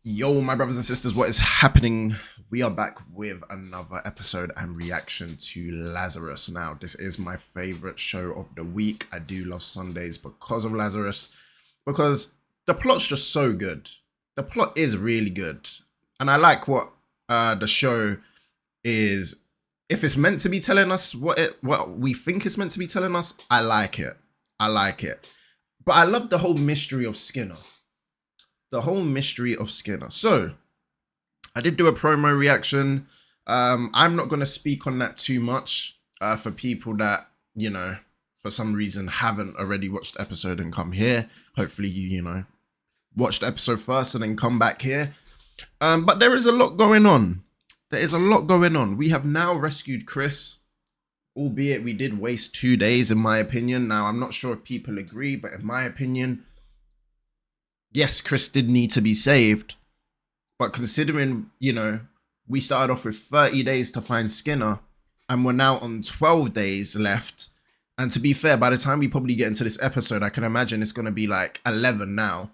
Yo, my brothers and sisters, what is happening? We are back with another episode and reaction to Lazarus. Now, this is my favorite show of the week. I do love Sundays because of Lazarus, because the plot's just so good. The plot is really good. And I like what the show is. If it's meant to be telling us what we think it's meant to be telling us, I like it. I like it. But I love the whole mystery of Skinner. So I did do a promo reaction. I'm not going to speak on that too much for people that, for some reason haven't already watched the episode and come here. Hopefully you watch the episode first and then come back here. But there is a lot going on. We have now rescued Chris, albeit we did waste 2 days in my opinion. Now, I'm not sure if people agree, but in my opinion, yes, Chris did need to be saved, but considering, we started off with 30 days to find Skinner, and we're now on 12 days left, and to be fair, by the time we probably get into this episode, I can imagine it's going to be like 11 now.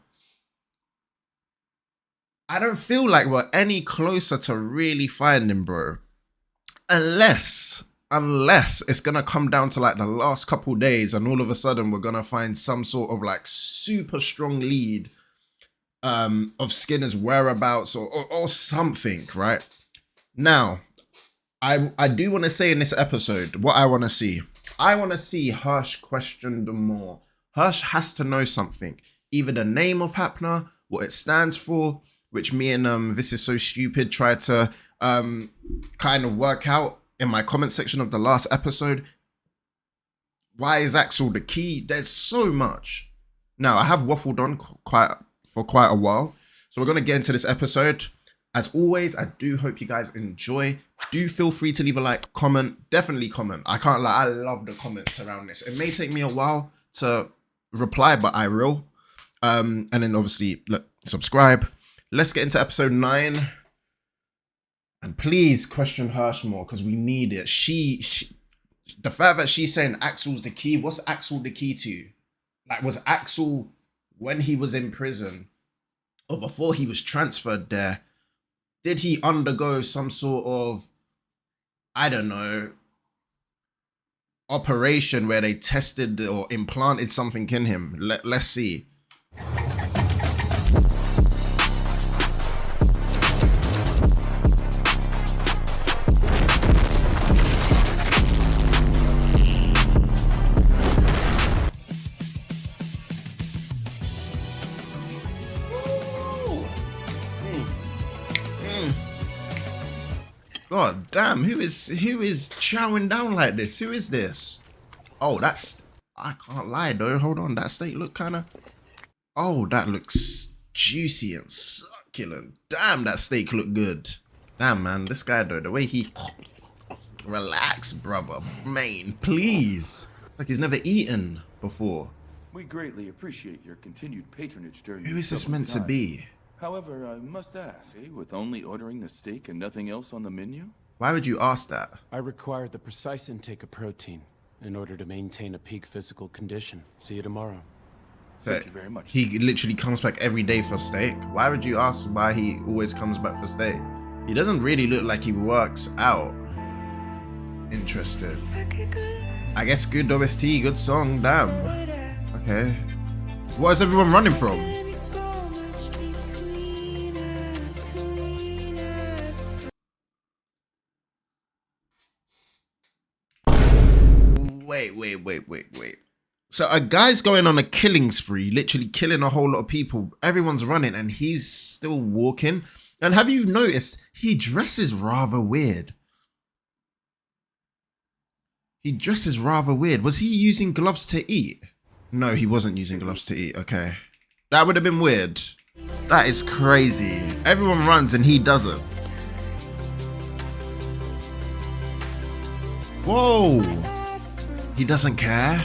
I don't feel like we're any closer to really finding, bro. Unless it's going to come down to like the last couple days, and all of a sudden we're going to find some sort of like super strong lead of Skinner's whereabouts or something, right? Now, I do want to say in this episode what I want to see. I want to see Hirsch questioned more. Hirsch has to know something, either the name of Hapner, what it stands for, which me and This Is So Stupid tried to kind of work out in my comment section of the last episode. Why is Axel the key? There's so much. Now, I have waffled on for quite a while, so we're going to get into this episode. As always, I do hope you guys enjoy. Do feel free to leave a like, comment, definitely comment. I can't lie, I love the comments around this. It may take me a while to reply, but I will. And then obviously subscribe. Let's get into episode 9, and please question Hirsch more, because we need it. She the fact that she's saying Axel's the key, what's Axel the key to? Like, was Axel, when he was in prison or before he was transferred there, did he undergo some sort of, I don't know, operation where they tested or implanted something in him? Let's see. God damn, who is chowing down like this? Who is this? Oh, I can't lie though. Hold on, that steak look kind of, oh, that looks juicy and succulent. Damn, that steak look good. Damn, man, this guy though, the way he, relax, brother, Maine, please. It's like he's never eaten before. We greatly appreciate your continued patronage during Who is this meant to be? However, I must ask, with only ordering the steak and nothing else on the menu? Why would you ask that? I require the precise intake of protein in order to maintain a peak physical condition. See you tomorrow. Thank you very much. He literally comes back every day for steak. Why would you ask why he always comes back for steak? He doesn't really look like he works out. Interesting. I guess good OST, good song, damn. Okay. What is everyone running from? Wait. So a guy's going on a killing spree, literally killing a whole lot of people. Everyone's running and he's still walking. And have you noticed he dresses rather weird? Was he using gloves to eat? No, he wasn't using gloves to eat. Okay. That would have been weird. That is crazy. Everyone runs and he doesn't. Whoa. He doesn't care.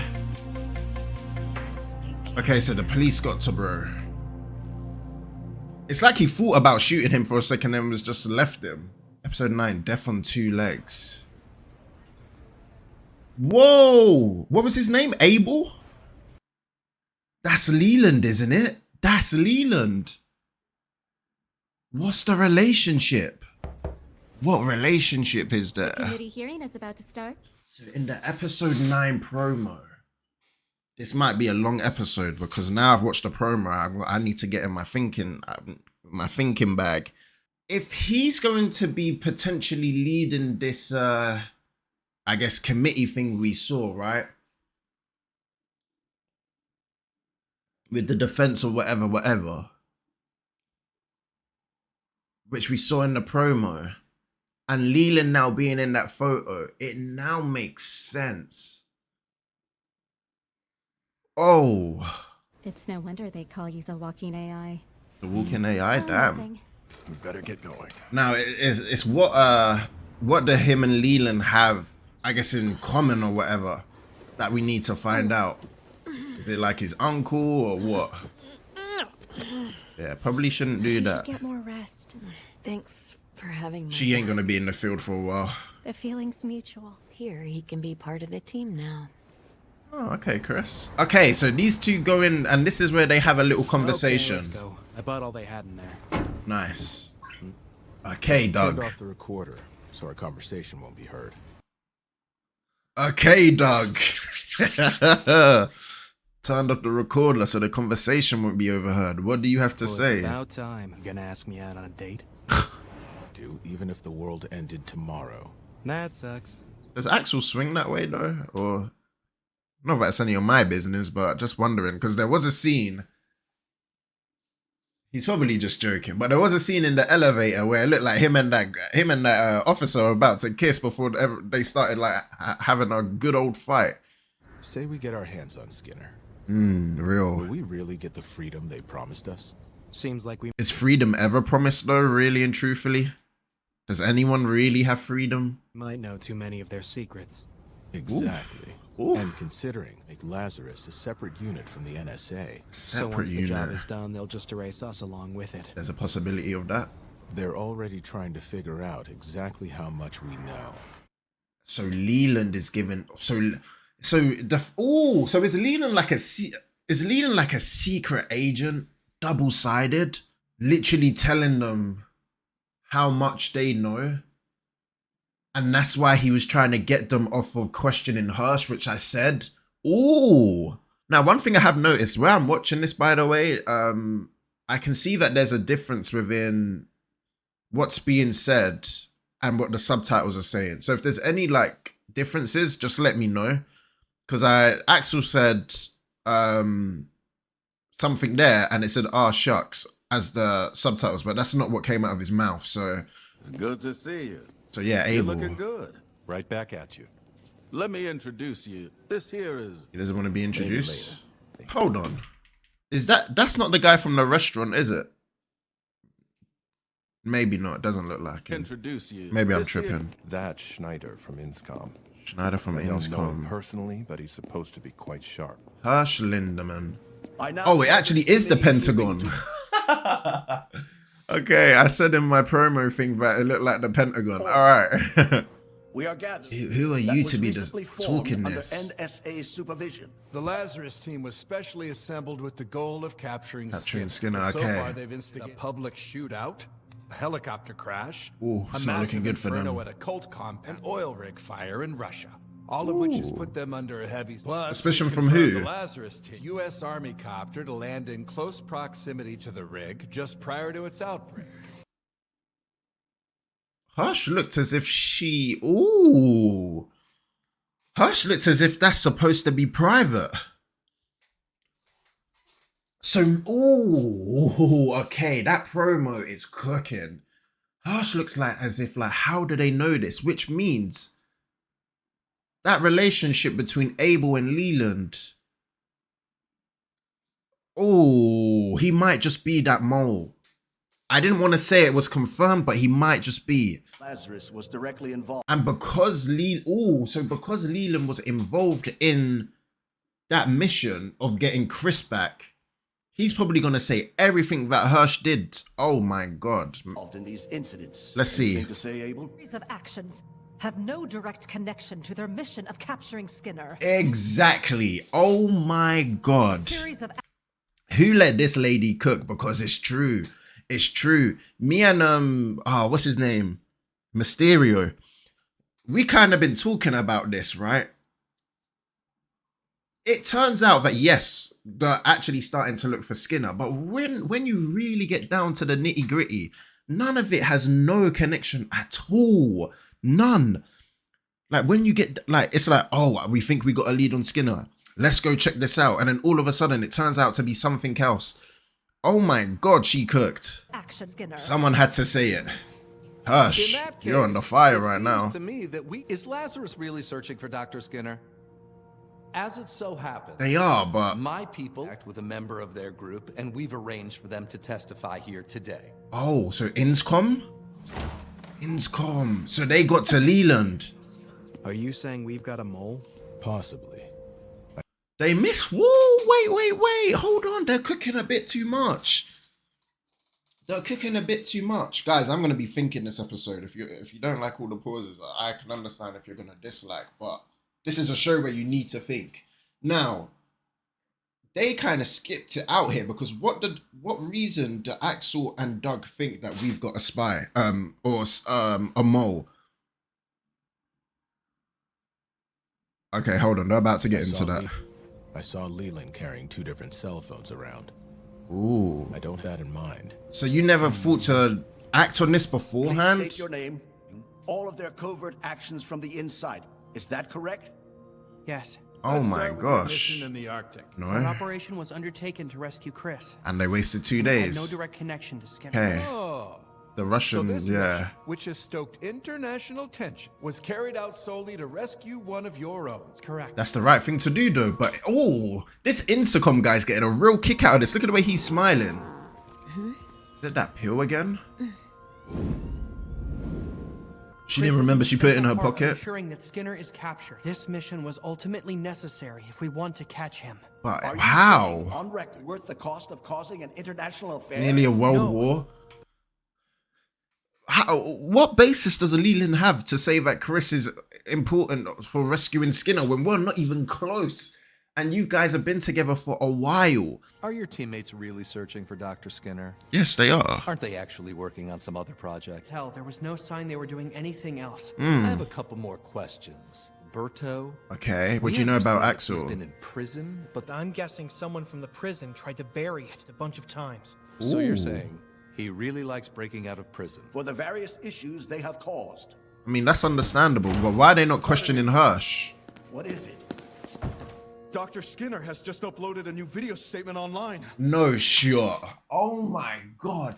Okay, so the police got to bro. It's like he thought about shooting him for a second and was just left him. Episode 9, Death on Two Legs. Whoa! What was his name? Abel? That's Leland, isn't it? That's Leland. What's the relationship? What relationship is there? Committee hearing is about to start. So in the episode 9 promo, this might be a long episode because now I've watched the promo. I need to get in my thinking bag. If he's going to be potentially leading this, I guess, committee thing we saw, right? With the defense or whatever, which we saw in the promo, and Leland now being in that photo, it now makes sense. Oh. It's no wonder they call you the walking AI. The walking AI, Oh, damn. nothing. We better get going. Now it's what do him and Leland have, I guess, in common or whatever, that we need to find out. Is it like his uncle or what? Yeah, probably shouldn't do You that. should get more rest. Thanks for having me. She ain't gonna be in the field for a while. The feeling's mutual. Here, he can be part of the team now. Oh, okay, Chris. Okay, so these two go in, and this is where they have a little conversation. Okay, let's go. I bought all they had in there. Nice. Okay, Doug. Turned off the recorder, so our conversation won't be heard. Okay, Doug. Turned up the recorder so the conversation won't be overheard. What do you have to say? It's about time. You gonna ask me out on a date? Do even if the world ended tomorrow. That sucks. Does Axel swing that way though? Or not that it's any of my business, but just wondering, because there was a scene. He's probably just joking, but there was a scene in the elevator where it looked like him and that officer were about to kiss before they started like having a good old fight. Say we get our hands on Skinner. Will Real. we really get the freedom they promised us? Seems like we Is freedom ever promised though, really and truthfully? Does anyone really have freedom? might know too many of their secrets. Exactly. Ooh. And considering make Lazarus a separate unit from the NSA, So Separate once the job unit. is done, they'll just erase us along with it. There's a possibility of that. they're already trying to figure out exactly how much we know. So Leland is given. So is Leland like a secret agent, double-sided, literally telling them how much they know, and that's why he was trying to get them off of questioning Hirsch, which I said. Ooh. Now, one thing I have noticed where I'm watching this, by the way, I can see that there's a difference within what's being said and what the subtitles are saying. So if there's any like differences, just let me know. Because Axel said something there and it said, "ah, shucks," as the subtitles, but that's not what came out of his mouth. So It's good to see you. yeah, You're Abel. looking good. Right back at you. Let me introduce you. This here is... He doesn't want to be introduced. later. Hold on. That's not the guy from the restaurant, is it? Maybe not. It doesn't look like him. Introduce you. Maybe I'm This here- tripping. That's Schneider from Inscom. Schneider from I don't know him Inscom. personally, but he's supposed to be quite sharp. Hirsch Lindemann. I now Oh, it call actually this is the committee Pentagon. meeting Okay, I said in my promo thing that it looked like the Pentagon. All right. We are gathered. Who are that you was to be recently formed talking under this? NSA supervision. The Lazarus team was specially assembled with the goal of capturing Skinner, But So okay. far, they've instigated a public shootout, a helicopter crash, Ooh, a it's not looking massive good for inferno them. at a cult compound, an oil rig fire in Russia. All of which has Ooh. put them under a heavy... Plus, Suspicion they've from confirmed who? The Lazarus team, U.S. Army copter to land in close proximity to the rig just prior to its outbreak. Hirsch looked as if she... Ooh. Hirsch looked as if that's supposed to be private. So, ooh, okay, that promo is cooking. Hirsch looks like as if, like, how do they know this? Which means that relationship between Abel and Leland. Oh, he might just be that mole. I didn't want to say it was confirmed, but he might just be. Lazarus was directly involved. And because because Leland was involved in that mission of getting Chris back, he's probably gonna say everything that Hirsch did. Oh my god. In these incidents. Let's see. Anything to say, Abel? Series of actions have no direct connection to their mission of capturing Skinner. Exactly. Oh my god. Series of Who let this lady cook? Because it's true. It's true. Me and what's his name? Mysterio. We kind of been talking about this, right? It turns out that yes, they're actually starting to look for Skinner, but when you really get down to the nitty gritty, none of it has no connection at all. None. Like when you get like, it's like, oh, we think we got a lead on Skinner. Let's go check this out. And then all of a sudden it turns out to be something else. Oh my God, she cooked. Action, Skinner. Someone had to say it. Hush, you're on the fire right now. To me that is Lazarus really searching for Dr. Skinner? As it so happens, They are, but my people act with a member of their group, and we've arranged for them to testify here today. oh, so Inscom? Inscom. So they got to Leland. Are you saying we've got a mole? Possibly. They miss. Whoa, wait. Hold on. They're cooking a bit too much. Guys, I'm gonna be thinking this episode. If you don't like all the pauses, I can understand if you're gonna dislike, but this is a show where you need to think. Now, they kind of skipped it out here because what reason do Axel and Doug think that we've got a spy or a mole? Okay, hold on. They're about to get into that. I saw Leland carrying 2 different cell phones around. Ooh. I don't have that in mind. So you never thought to act on this beforehand? Please state your name. All of their covert actions from the inside. Is that correct? Yes. Oh my gosh. Mission in the Arctic. No. An operation was undertaken to rescue Chris. And they wasted 2 Had days. no direct connection to Skinner. Hey, Oh. the So Russians, this yeah. mission, which has stoked international tension, was carried out solely to rescue one of your own. That's correct. That's the right thing to do though. But, oh, this Instacom guy's getting a real kick out of this. Look at the way he's smiling. Is it that pill again? She didn't remember she put it in her pocket. Ensuring that Skinner is captured. This mission was ultimately necessary if we want to catch him. But Are you how? saying on record worth the cost of causing an international affair? Nearly a world war. How, what basis does Leland have to say that Chris is important for rescuing Skinner when we're not even close? And you guys have been together for a while. Are your teammates really searching for Dr. Skinner? Yes, they are. Aren't they actually working on some other project? Hell, there was no sign they were doing anything else. I have a couple more questions. Berto? Okay, what we do you know about understand Axel? He's been in prison, but I'm guessing someone from the prison tried to bury it a bunch of times. so Ooh. you're saying he really likes breaking out of prison? For the various issues they have caused. I mean, that's understandable, but why are they not questioning Hirsch? What is it? Dr. Skinner has just uploaded a new video statement online. No shot. Oh my God.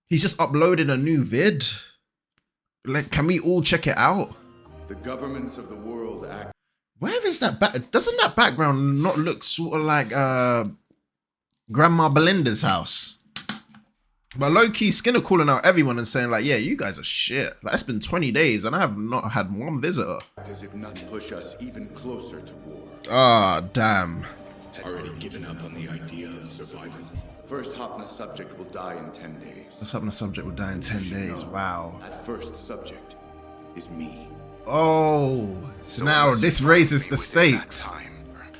He's just uploaded a new vid. Like, can we all check it out? The governments of the world act. Where is that back? Doesn't that background not look sort of like Grandma Belinda's house? But low-key, Skinner calling out everyone and saying like, yeah, you guys are shit. Like, it's been 20 days and I have not had one visitor. As if none push us even closer to war. Ah, damn. Already given up on the idea of survival. First Hopna subject will die in 10 days. What's up? The subject will die in 10 days. Wow. That first subject is me. Oh, so now this raises the stakes.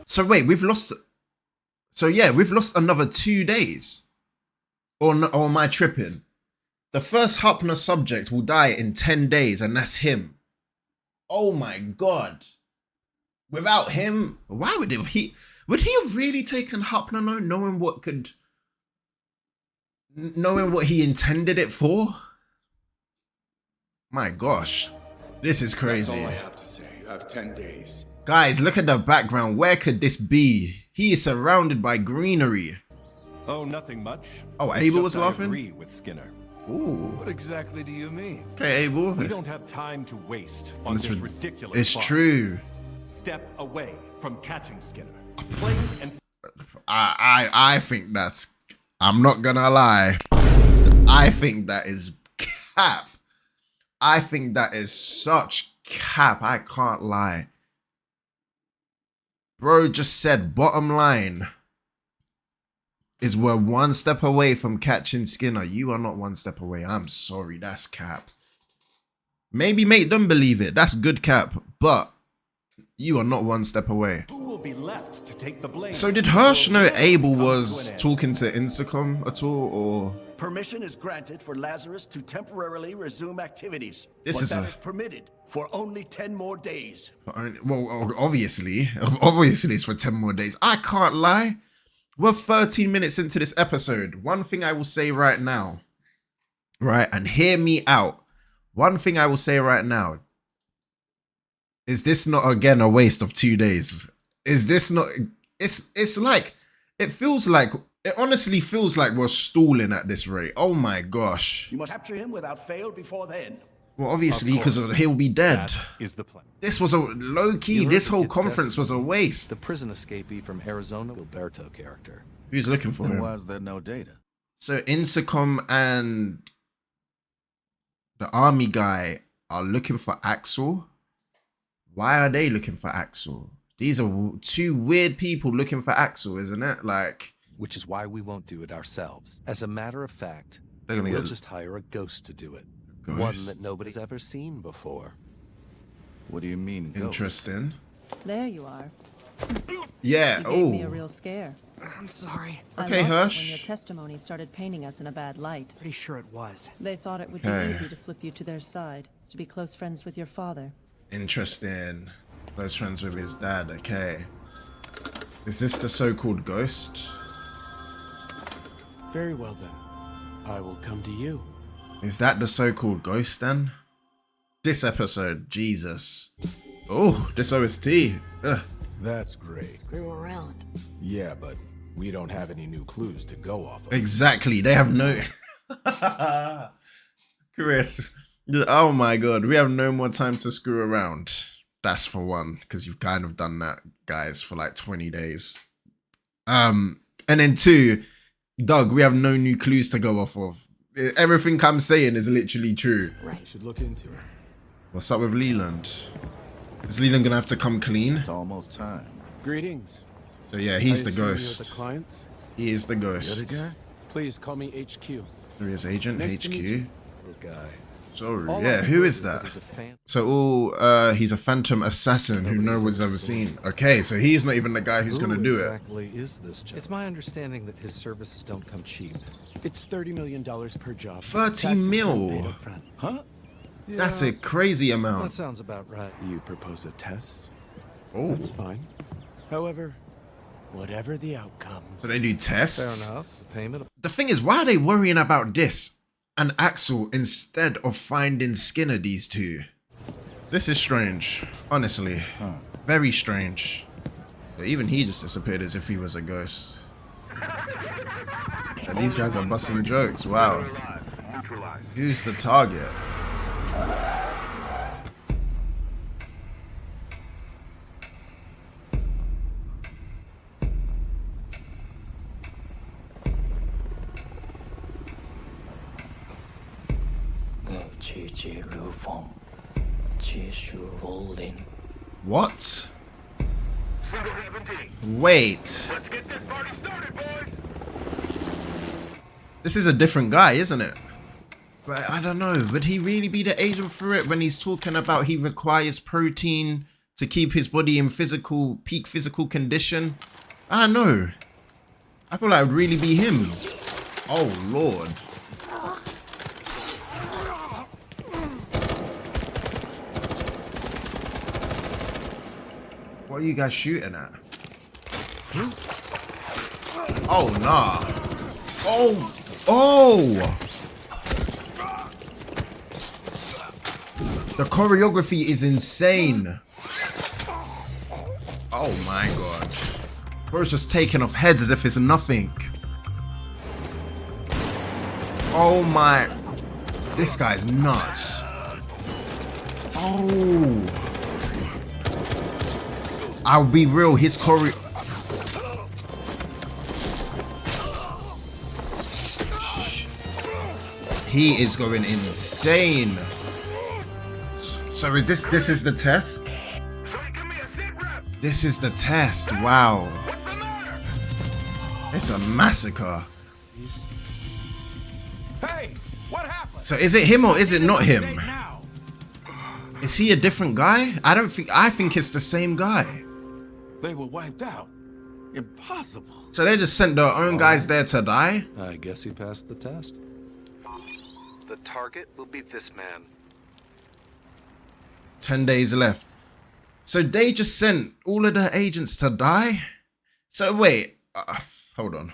So wait, we've lost. So yeah, we've lost another 2 days. Or am I tripping? The first Hopna subject will die in 10 days, and that's him. Oh my God. Without him, why would he have really taken Hopna knowing what he intended it for? My gosh. This is crazy. That's all I have to say. You have 10 days. Guys, look at the background. Where could this be? He is surrounded by greenery. Oh, nothing much. Oh, It's Abel just was I laughing? agree with Skinner. Ooh. What exactly do you mean? Okay, Abel. We don't have time to waste on It's this ri- ridiculous It's farce. true. Step away from catching Skinner. Plain and I think that's, I'm not gonna lie, I think that is cap. I think that is such cap. I can't lie. Bro just said bottom line is we're one step away from catching Skinner. You are not one step away. I'm sorry, that's cap. Maybe make them believe it. That's good cap. But You are not one step away. Who will be left to take the blame? So did Hirsch know Abel was talking to Intercom at all, or? Permission is granted for Lazarus to temporarily resume activities. This is permitted for only 10 more days. Well, obviously it's for 10 more days. I can't lie. We're 13 minutes into this episode. One thing I will say right now, right, and hear me out. One thing I will say right now. Is this not again a waste of 2 days? Is this not? It's like it honestly feels like we're stalling at this rate. Oh my gosh! You must capture him without fail before then. Well, obviously because he'll be dead. That is the plan. This was a low key. This whole conference was a waste. The prison escapee from Arizona, Gilberto character. Who's looking for him? Why is there no data? So Intercom and the army guy are looking for Axel. Why are they looking for Axel? These are two weird people looking for Axel, isn't it? Like, which is why we won't do it ourselves. As a matter of fact, we'll just hire a ghost to do it. One that nobody's ever seen before. What do you mean, ghost? Interesting. There you are. Yeah. You gave me a real scare. I'm sorry. Okay, I lost it Hirsch. when your testimony started painting us in a bad light. Pretty sure it was. They thought it would Okay. be easy to flip you to their side, to be close friends with your father. Interesting. Close friends with his dad. Okay. Is this the so-called ghost? Very well then. I will come to you. Is that the so-called ghost then? This episode, Jesus. Oh, this OST. Ugh. That's great. Screw around. Yeah, but we don't have any new clues to go off of. Exactly. They have no... Chris. Oh my god. We have no more time to screw around. That's for one. Because you've kind of done that, guys, for like 20 days. And then two, Doug, we have no new clues to go off of. Everything I'm saying is literally true. Right. Should look into it. What's up with Leland? Is Leland gonna have to come clean? It's almost time. Greetings. So yeah, he's the I assume you're ghost. the clients? He is the ghost. You're the guy? Please call me HQ. So he is Agent Nice to meet you. HQ. Good guy. Sorry, All yeah, I who know is that? he's a fan. So he's a phantom assassin who no one's ever seen. Okay, so he's not even the guy who's gonna do it. Exactly is this job? It's my understanding that his services don't come cheap. It's $30 million per job. 30 Taxes mil? paid up front. Huh? That's a crazy That amount. sounds about right. You propose a test? Oh, That's fine. However, whatever the outcome. so they do tests? Fair enough. The payment. The thing is, why are they worrying about this and Axel instead of finding Skinner, these two? This is strange, honestly. Very strange. But even he just disappeared as if he was a ghost. And these guys are busting jokes, wow. Who's the target? What? Wait. Let's get this party started, boys! This is a different guy, isn't it? But I don't know. Would he really be the agent for it when he's talking about he requires protein to keep his body in peak physical condition? I don't know. I feel like it would really be him. Oh, Lord. What are you guys shooting at? Oh, nah. Oh. Oh. The choreography is insane. Oh my god. Bro's just taking off heads as if it's nothing. Oh my. This guy's nuts. Oh. I'll be real, his choreo... He is going insane. So is this is the test? This is the test. Wow. It's a massacre. Hey, what happened? So is it him or is it not him? Is he a different guy? I think it's the same guy. They were wiped out. Impossible. So they just sent their own guys there to die? I guess he passed the test. The target will be this man. 10 days left. So they just sent all of their agents to die? So wait, hold on.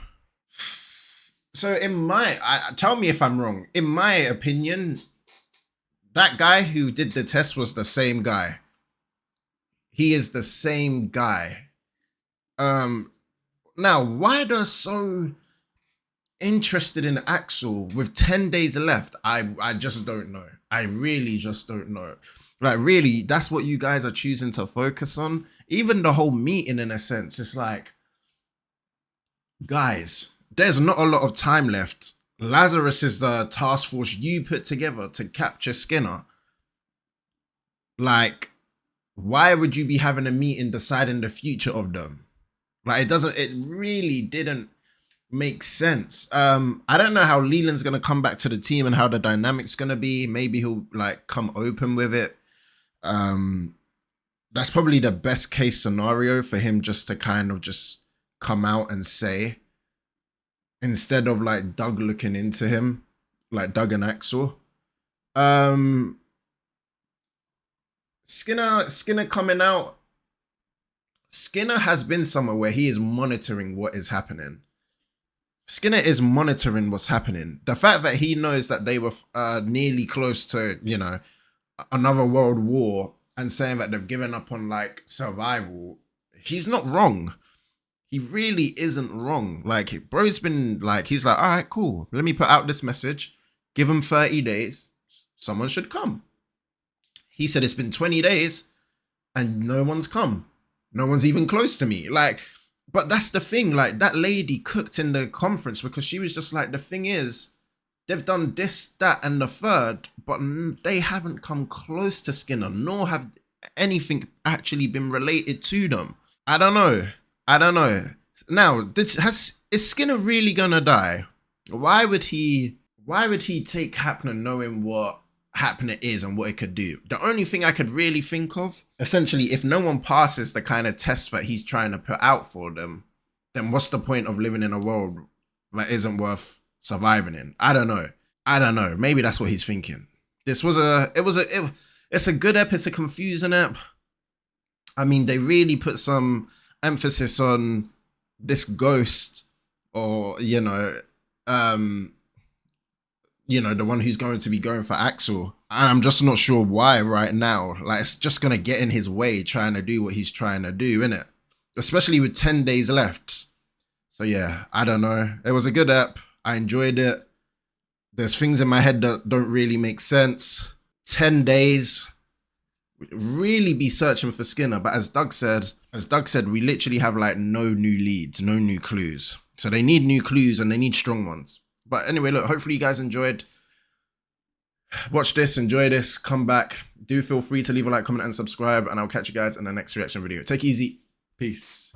So tell me if I'm wrong. In my opinion, that guy who did the test was the same guy. He is the same guy. Now, why they're so interested in Axel with 10 days left, I just don't know. I really just don't know. Like, really, that's what you guys are choosing to focus on? Even the whole meeting, in a sense, it's like, guys, there's not a lot of time left. Lazarus is the task force you put together to capture Skinner. Like, why would you be having a meeting deciding the future of them? Like, it really didn't make sense. I don't know how Leland's going to come back to the team and how the dynamic's going to be. Maybe he'll like come open with it. That's probably the best case scenario for him, just to kind of just come out and say, instead of like Doug looking into him, like Doug and Axel. Skinner coming out. Skinner has been somewhere where he is monitoring what is happening. Skinner is monitoring what's happening. The fact that he knows that they were nearly close to, you know, another world war, and saying that they've given up on like survival, he's not wrong. He really isn't wrong. Like, bro's been like, he's like, all right, cool. Let me put out this message. Give him 30 days. Someone should come. He said it's been 20 days and no one's come. No one's even close to me. Like, but that's the thing. Like, that lady cooked in the conference because she was just like, the thing is, they've done this, that, and the third, but they haven't come close to Skinner, nor have anything actually been related to them. I don't know. Now, is Skinner really gonna die? Why would he take Hapner knowing what Hapner is and what it could do? The only thing I could really think of, essentially, if no one passes the kind of test that he's trying to put out for them, then what's the point of living in a world that isn't worth surviving in? I don't know. Maybe that's what he's thinking. It's a good ep. It's a confusing ep. I mean, they really put some emphasis on this ghost, or the one who's going to be going for Axel. And I'm just not sure why right now. Like, it's just gonna get in his way trying to do what he's trying to do, innit? Especially with 10 days left. So yeah, I don't know. It was a good ep. I enjoyed it. There's things in my head that don't really make sense. 10 days. Really be searching for Skinner. But as Doug said, we literally have like no new leads, no new clues. So they need new clues and they need strong ones. But anyway, look, hopefully you guys enjoyed. Watch this, enjoy this, come back. Do feel free to leave a like, comment, and subscribe. And I'll catch you guys in the next reaction video. Take it easy. Peace.